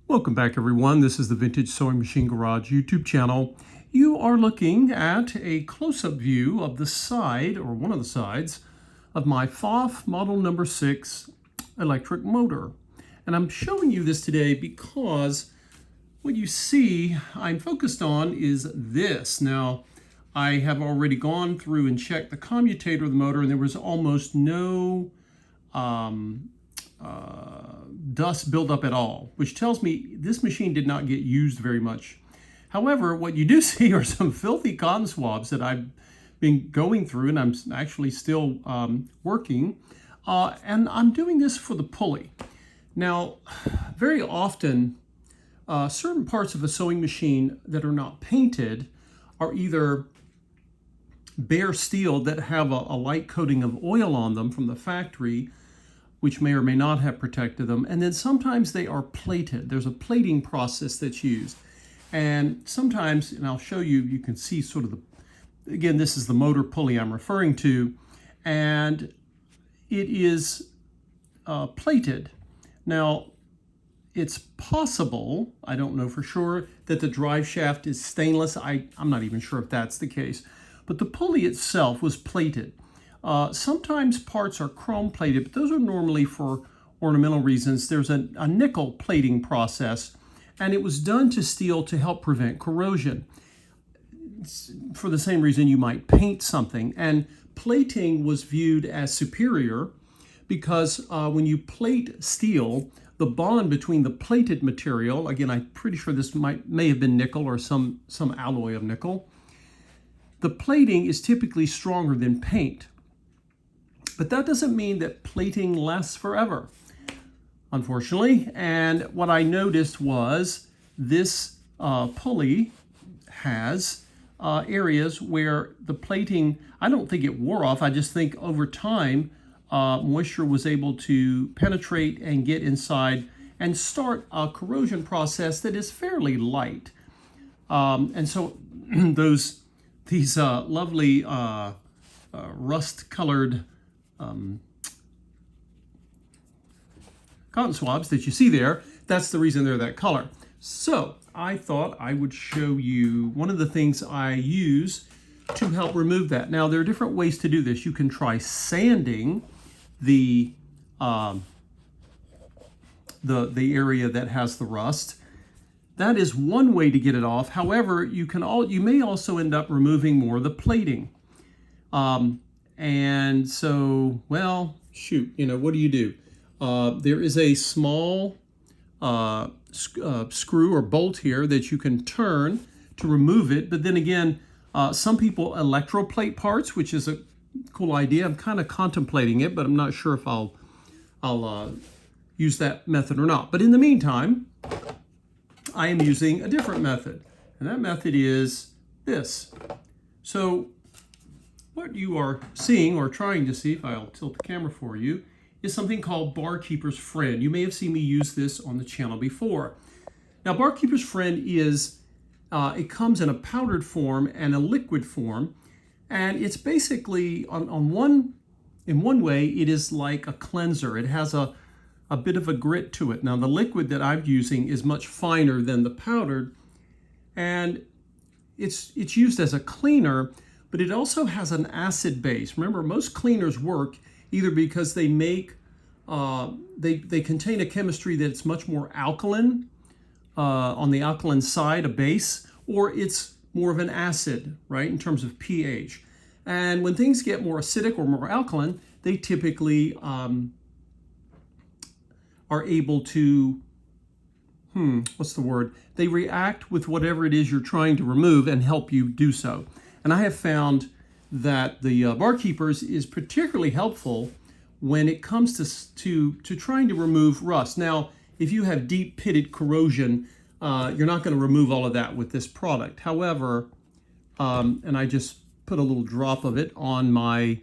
Welcome back, everyone. This is the Vintage Sewing Machine Garage YouTube channel. You are looking at a close-up view of the side, or one of the sides, of my Pfaff model number 6 electric motor. And I'm showing you this today because what you see I'm focused on is this. Now, I have already gone through and checked the commutator of the motor, and there was almost no dust buildup at all, which tells me this machine did not get used very much. However, what you do see are some filthy cotton swabs that I've been going through, and I'm actually still working, and I'm doing this for the pulley. Now, very often, certain parts of a sewing machine that are not painted are either bare steel that have a light coating of oil on them from the factory, which may or may not have protected them. And then sometimes they are plated. There's a plating process that's used. And sometimes, and I'll show you, you can see sort of the, again, this is the motor pulley I'm referring to, and it is plated. Now, it's possible, I don't know for sure, that the drive shaft is stainless. I'm not even sure if that's the case. But the pulley itself was plated. Sometimes parts are chrome plated, but those are normally for ornamental reasons. There's a nickel plating process, and it was done to steel to help prevent corrosion. It's for the same reason you might paint something. And plating was viewed as superior because when you plate steel, the bond between the plated material, again, I'm pretty sure this may have been nickel or some alloy of nickel, the plating is typically stronger than paint. But that doesn't mean that plating lasts forever, unfortunately. And what I noticed was this pulley has areas where the plating, I don't think it wore off. I just think over time, moisture was able to penetrate and get inside and start a corrosion process that is fairly light. And so these lovely rust-colored cotton swabs that you see there, that's the reason they're that color. So I thought I would show you one of the things I use to help remove that. Now, there are different ways to do this. You can try sanding the area that has the rust. That is one way to get it off. However, you may also end up removing more of the plating. And so, well, shoot, what do you do? There is a small screw or bolt here that you can turn to remove it. But then again, some people electroplate parts, which is a cool idea. I'm kind of contemplating it, but I'm not sure if I'll use that method or not. But in the meantime, I am using a different method, and that method is this. So what you are seeing, or trying to see, if I'll tilt the camera for you, is something called Barkeeper's Friend. You may have seen me use this on the channel before. Now, Barkeeper's Friend is, it comes in a powdered form and a liquid form, and it's basically, in one way, it is like a cleanser. It has a bit of a grit to it. Now, the liquid that I'm using is much finer than the powdered, and it's used as a cleaner, but it also has an acid base. Remember, most cleaners work either because they make, they contain a chemistry that's much more alkaline, on the alkaline side, a base, or it's more of an acid, right, in terms of pH. And when things get more acidic or more alkaline, they typically are able to, what's the word? They react with whatever it is you're trying to remove and help you do so. And I have found that the Barkeepers is particularly helpful when it comes to trying to remove rust. Now, if you have deep pitted corrosion, you're not going to remove all of that with this product. However, and I just put a little drop of it on my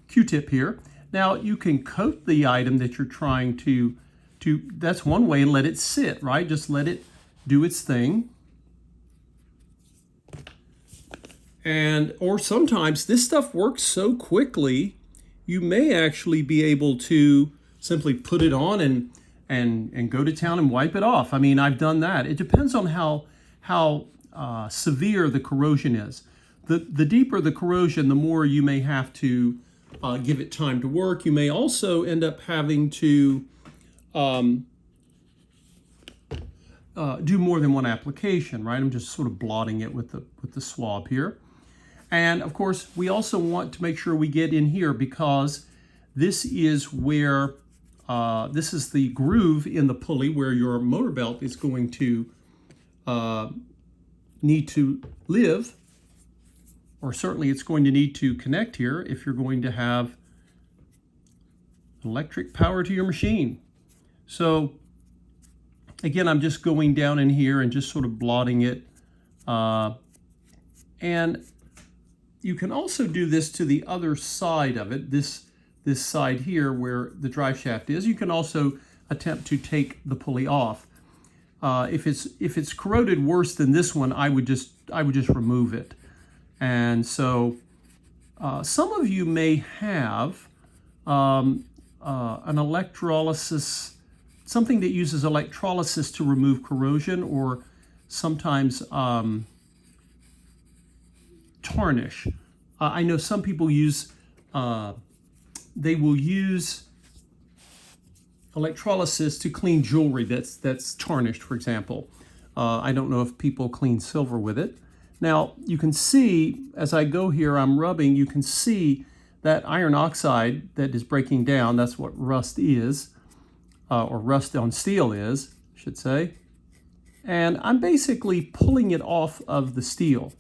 Q-tip here. Now, you can coat the item that you're trying to that's one way, and let it sit, right? Just let it do its thing. Or sometimes this stuff works so quickly, you may actually be able to simply put it on and go to town and wipe it off. I mean, I've done that. It depends on how severe the corrosion is. The deeper the corrosion, the more you may have to give it time to work. You may also end up having to do more than one application, right? I'm just sort of blotting it with the swab here. And of course, we also want to make sure we get in here, because this is where, this is the groove in the pulley where your motor belt is going to need to live, or certainly it's going to need to connect here if you're going to have electric power to your machine. So again, I'm just going down in here and just sort of blotting it. And you can also do this to the other side of it, this side here where the drive shaft is. You can also attempt to take the pulley off. If it's corroded worse than this one, I would just remove it. And so some of you may have an electrolysis, something that uses electrolysis to remove corrosion, or sometimes tarnish. I know some people use, they will use electrolysis to clean jewelry that's tarnished, for example. I don't know if people clean silver with it. Now, you can see, as I go here, I'm rubbing, you can see that iron oxide that is breaking down. That's what rust is, or rust on steel is, I should say. And I'm basically pulling it off of the steel.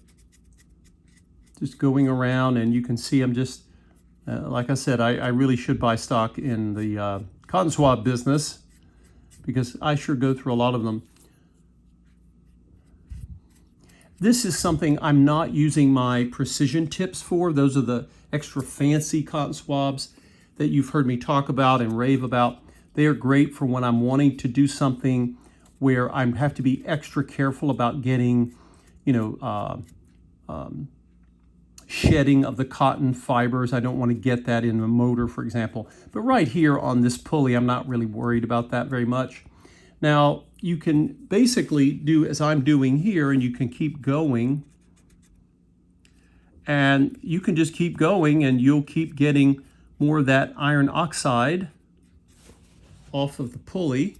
Just going around, and you can see I'm just, like I said, I really should buy stock in the cotton swab business, because I sure go through a lot of them. This is something I'm not using my precision tips for. Those are the extra fancy cotton swabs that you've heard me talk about and rave about. They are great for when I'm wanting to do something where I have to be extra careful about getting, shedding of the cotton fibers. I don't want to get that in the motor, for example. But right here on this pulley, I'm not really worried about that very much. Now, you can basically do as I'm doing here, and you can keep going. And you can just keep going, and you'll keep getting more of that iron oxide off of the pulley.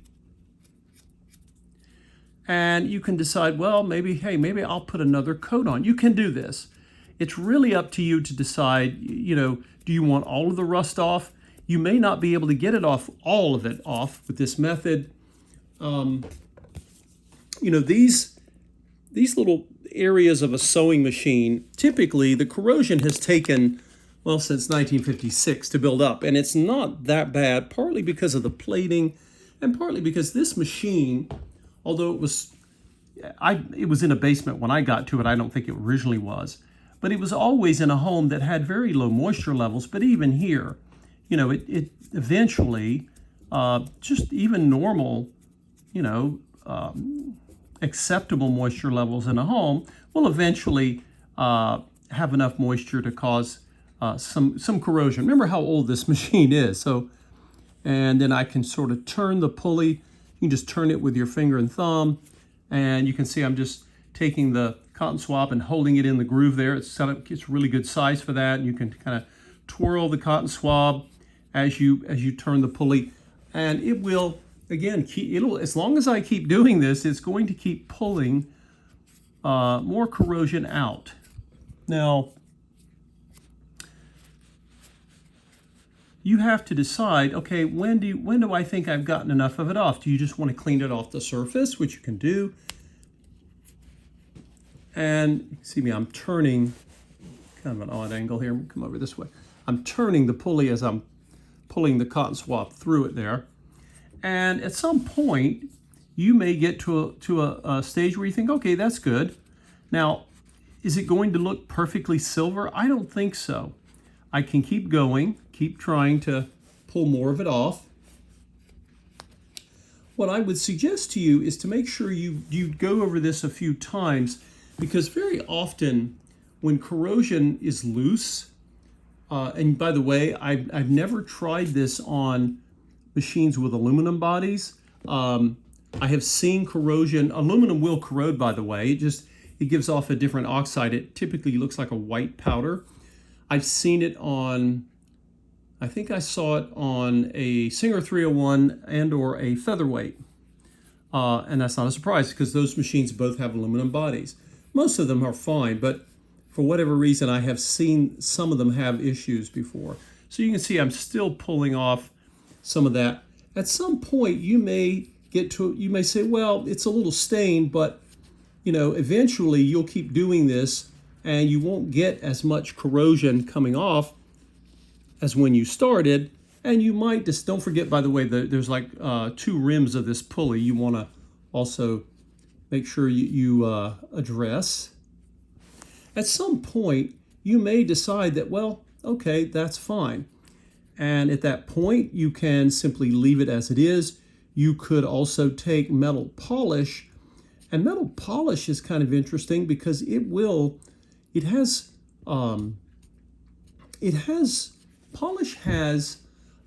And you can decide, well, maybe I'll put another coat on. You can do this. It's really up to you to decide, do you want all of the rust off? You may not be able to get it off, all of it off with this method. These little areas of a sewing machine, typically the corrosion has taken, well, since 1956 to build up. And it's not that bad, partly because of the plating and partly because this machine, although it was in a basement when I got to it, I don't think it originally was. But it was always in a home that had very low moisture levels. But even here, it eventually, just even normal, acceptable moisture levels in a home will eventually have enough moisture to cause some corrosion. Remember how old this machine is. So, and then I can sort of turn the pulley. You can just turn it with your finger and thumb. And you can see I'm just taking the cotton swab and holding it in the groove there. It's set up, it's really good size for that. And you can kind of twirl the cotton swab as you turn the pulley, and it will, again, as long as I keep doing this, it's going to keep pulling more corrosion out. Now, you have to decide, okay, when do I think I've gotten enough of it off? Do you just want to clean it off the surface, which you can do? And you can see me, I'm turning, kind of an odd angle here, come over this way. I'm turning the pulley as I'm pulling the cotton swab through it there. And at some point, you may get to a stage where you think, okay, that's good. Now, is it going to look perfectly silver? I don't think so. I can keep going, keep trying to pull more of it off. What I would suggest to you is to make sure you go over this a few times, because very often when corrosion is loose, and by the way, I've never tried this on machines with aluminum bodies, I have seen corrosion. Aluminum will corrode, by the way. It gives off a different oxide. It typically looks like a white powder. I've seen it on, I think I saw it on a Singer 301 and or a Featherweight. And that's not a surprise because those machines both have aluminum bodies. Most of them are fine, but for whatever reason, I have seen some of them have issues before. So you can see I'm still pulling off some of that. At some point, you may say, well, it's a little stained, but eventually you'll keep doing this and you won't get as much corrosion coming off as when you started. And you might just, don't forget, by the way, there's like 2 rims of this pulley you want to also make sure you address. At some point, you may decide that, well, okay, that's fine. And at that point, you can simply leave it as it is. You could also take metal polish. And metal polish is kind of interesting because polish has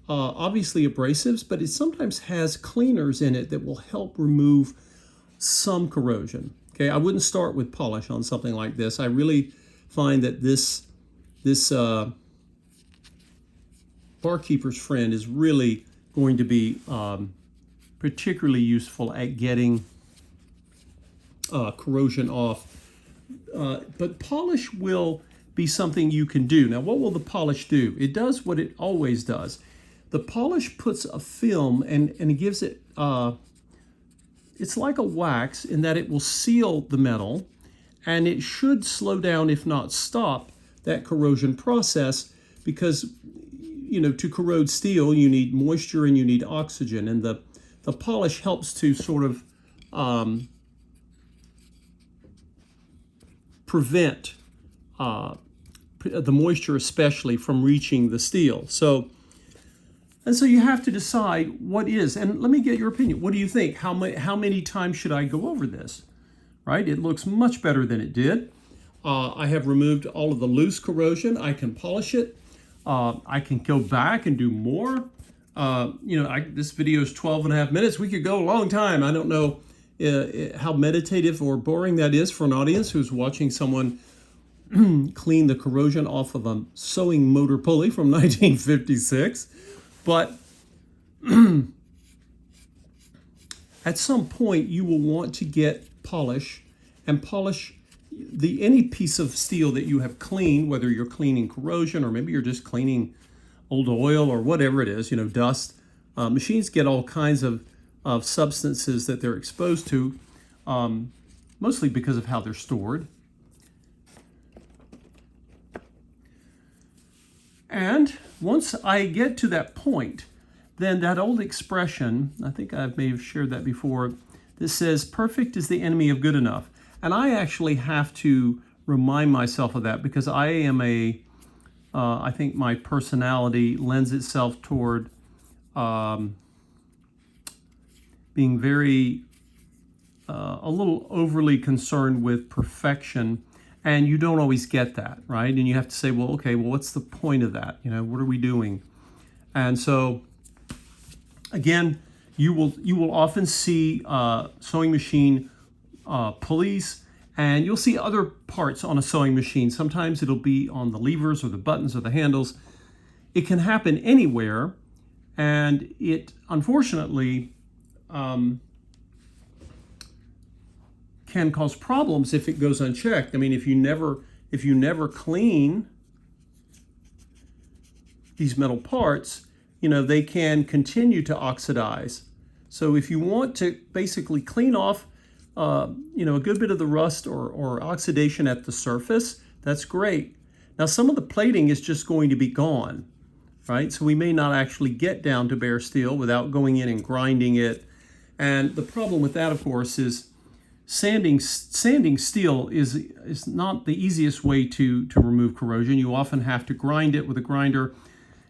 obviously abrasives, but it sometimes has cleaners in it that will help remove some corrosion. Okay, I wouldn't start with polish on something like this. I really find that this barkeeper's friend is really going to be particularly useful at getting corrosion off. But polish will be something you can do. Now, what will the polish do? It does what it always does. The polish puts a film and it gives it, it's like a wax in that it will seal the metal, and it should slow down, if not stop, that corrosion process, because to corrode steel you need moisture and you need oxygen, and the polish helps to sort of prevent the moisture especially from reaching the steel. So you have to decide what is, and let me get your opinion. What do you think? How many times should I go over this? Right? It looks much better than it did. I have removed all of the loose corrosion. I can polish it. I can go back and do more. This video is 12.5 minutes. We could go a long time. I don't know how meditative or boring that is for an audience who's watching someone clean the corrosion off of a sewing motor pulley from 1956. But at some point, you will want to get polish and polish any piece of steel that you have cleaned, whether you're cleaning corrosion or maybe you're just cleaning old oil or whatever it is, dust. Machines get all kinds of substances that they're exposed to, mostly because of how they're stored. And once I get to that point, then that old expression, I think I may have shared that before, that says perfect is the enemy of good enough. And I actually have to remind myself of that because I am I think my personality lends itself toward being very, a little overly concerned with perfection. And you don't always get that, right? And you have to say, well, okay, well, what's the point of that? What are we doing? And so, again, you will often see sewing machine pulleys, and you'll see other parts on a sewing machine. Sometimes it'll be on the levers or the buttons or the handles. It can happen anywhere, and it unfortunately can cause problems if it goes unchecked. I mean, if you never clean these metal parts, they can continue to oxidize. So if you want to basically clean off a good bit of the rust or oxidation at the surface, that's great. Now, some of the plating is just going to be gone, right? So we may not actually get down to bare steel without going in and grinding it. And the problem with that, of course, is sanding steel is not the easiest way to remove corrosion. You often have to grind it with a grinder,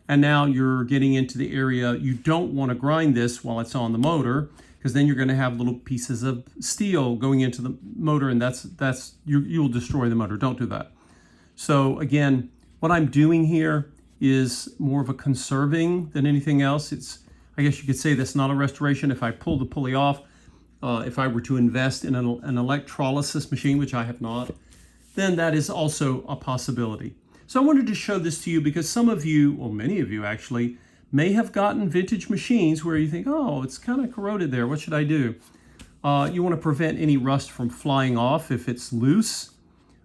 and now you're getting into the area you don't want to grind this while it's on the motor, because then you're going to have little pieces of steel going into the motor, and you'll destroy the motor. Don't do that. So again, what I'm doing here is more of a conserving than anything else. I guess you could say that's not a restoration. If I pull the pulley off, if I were to invest in an electrolysis machine, which I have not, then that is also a possibility. So I wanted to show this to you because some of you, or many of you actually, may have gotten vintage machines where you think, oh, it's kind of corroded there. What should I do? You want to prevent any rust from flying off if it's loose.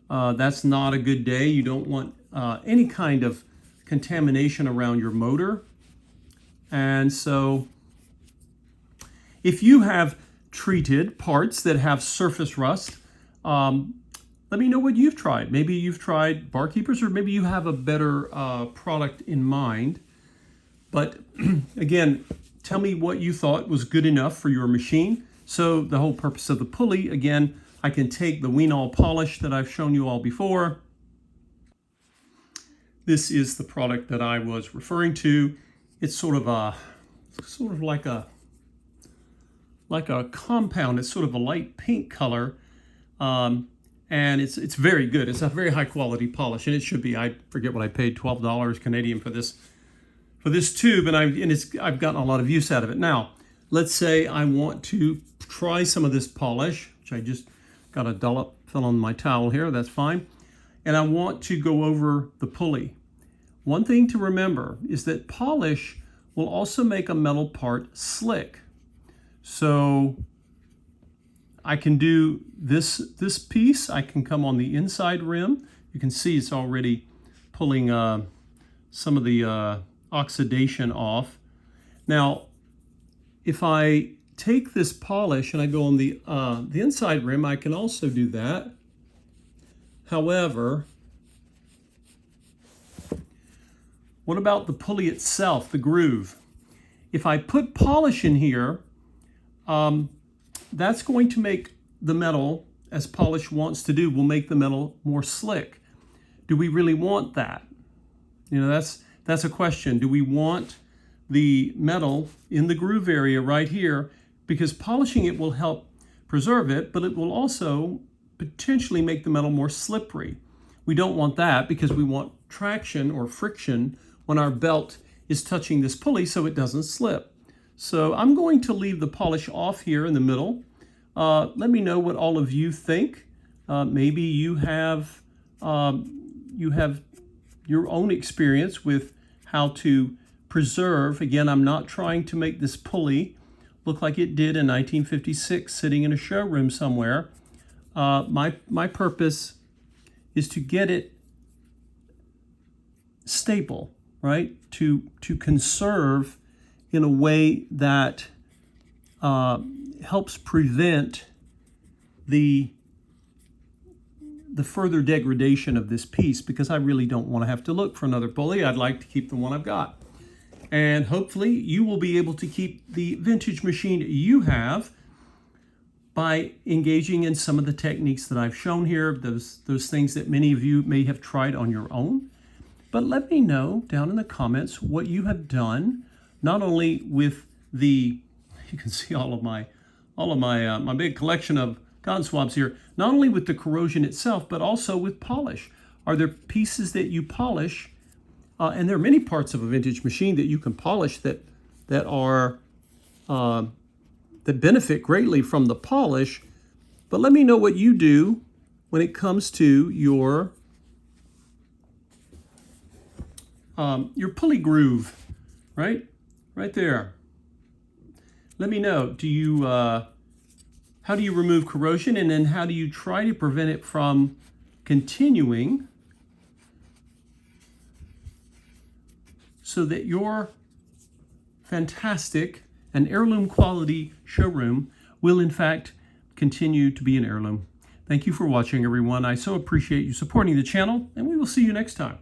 That's not a good day. You don't want any kind of contamination around your motor. And so if you have treated parts that have surface rust, let me know what you've tried. Maybe you've tried Barkeepers, or maybe you have a better product in mind. But again, tell me what you thought was good enough for your machine. So the whole purpose of the pulley, again, I can take the Wienall polish that I've shown you all before. This is the product that I was referring to. It's sort of like a compound. It's sort of a light pink color. And it's very good. It's a very high quality polish, and it should be. I forget what I paid, $12 Canadian for this tube, and I've gotten a lot of use out of it. Now, let's say I want to try some of this polish, which I just got a dollop fell on my towel here. That's fine, and I want to go over the pulley. One thing to remember is that polish will also make a metal part slick. So I can do this piece. I can come on the inside rim. You can see it's already pulling some of the oxidation off. Now, if I take this polish and I go on the inside rim, I can also do that. However, what about the pulley itself, the groove? If I put polish in here, that's going to make the metal, as polish wants to do, will make the metal more slick. Do we really want that? You know, that's a question. Do we want the metal in the groove area right here? Because polishing it will help preserve it, but it will also potentially make the metal more slippery. We don't want that because we want traction or friction when our belt is touching this pulley so it doesn't slip. So I'm going to leave the polish off here in the middle. Let me know what all of you think. Maybe you have your own experience with how to preserve. Again, I'm not trying to make this pulley look like it did in 1956 sitting in a showroom somewhere. My purpose is to get it stable, right? To conserve in a way that helps prevent the further degradation of this piece, because I really don't want to have to look for another pulley. I'd like to keep the one I've got. And hopefully you will be able to keep the vintage machine you have by engaging in some of the techniques that I've shown here, those things that many of you may have tried on your own. But let me know down in the comments what you have done, not only with the, you can see all of my big collection of cotton swabs here, not only with the corrosion itself, but also with polish. Are there pieces that you polish? And there are many parts of a vintage machine that you can polish that benefit greatly from the polish. But let me know what you do when it comes to your pulley groove, right there. Let me know. How do you remove corrosion, and then how do you try to prevent it from continuing, so that your fantastic and heirloom quality showroom will in fact continue to be an heirloom. Thank you for watching, everyone. I so appreciate you supporting the channel, and we will see you next time.